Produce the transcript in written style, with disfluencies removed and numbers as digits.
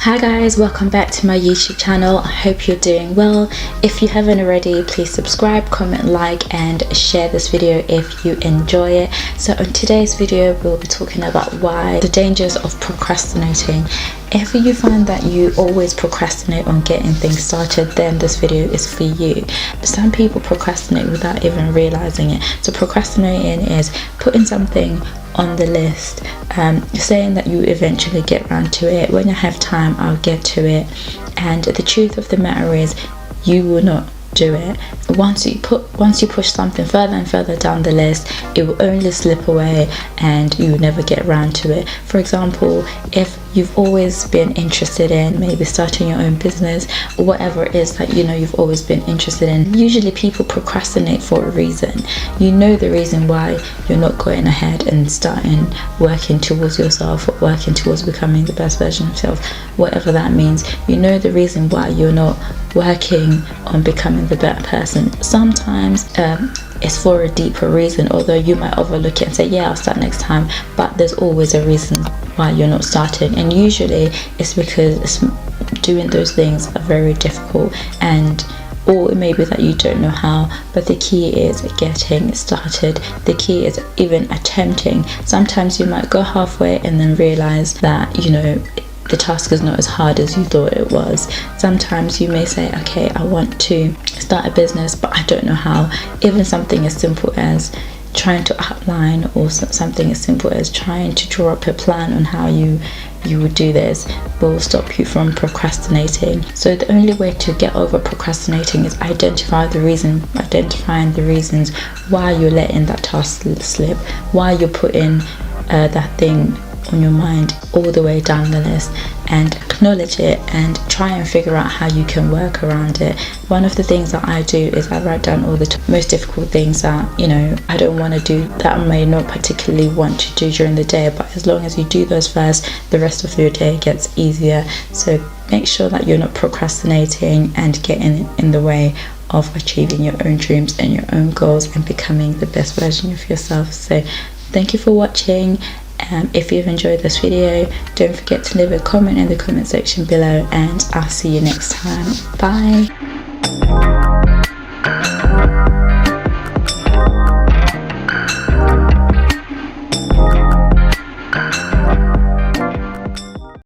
Hi guys, welcome back to my YouTube channel. I hope you're doing well. If you haven't already, please subscribe, comment, like and share this video if you enjoy it. So in today's video we'll be talking about the dangers of procrastinating. If you find that you always procrastinate on getting things started, then this video is for you. Some people procrastinate without even realizing it. So procrastinating is putting something on the list, saying that you eventually get around to it. When I have time, I'll get to it. And the truth of the matter is, you will not do it. Once you push something further and further down the list, it will only slip away and you will never get around to it. For example, if you've always been interested in maybe starting your own business or whatever it is that you've always been interested in, usually people procrastinate for a reason. You know the reason why you're not going ahead and starting working towards yourself or working towards becoming the best version of yourself, whatever that means. You know the reason why you're not working on becoming the better person. Sometimes it's for a deeper reason, although you might overlook it and say, yeah, I'll start next time, but there's always a reason why you're not starting, and usually it's because doing those things are very difficult, or it may be that you don't know how, but the key is getting started. The key is even attempting. Sometimes you might go halfway and then realize that the task is not as hard as you thought it was. Sometimes you may say, okay, I want to start a business, but I don't know how. Even something as simple as trying to outline, or something as simple as trying to draw up a plan on how you would do this, will stop you from procrastinating. So the only way to get over procrastinating is identifying the reasons why you're letting that task slip, why you're putting that thing on your mind all the way down the list, and acknowledge it and try and figure out how you can work around it. One of the things that I do is I write down all the most difficult things that I don't want to do, that I may not particularly want to do during the day, but as long as you do those first, the rest of your day gets easier. So make sure that you're not procrastinating and getting in the way of achieving your own dreams and your own goals and becoming the best version of yourself. So thank you for watching. If you've enjoyed this video, don't forget to leave a comment in the comment section below, and I'll see you next time. Bye.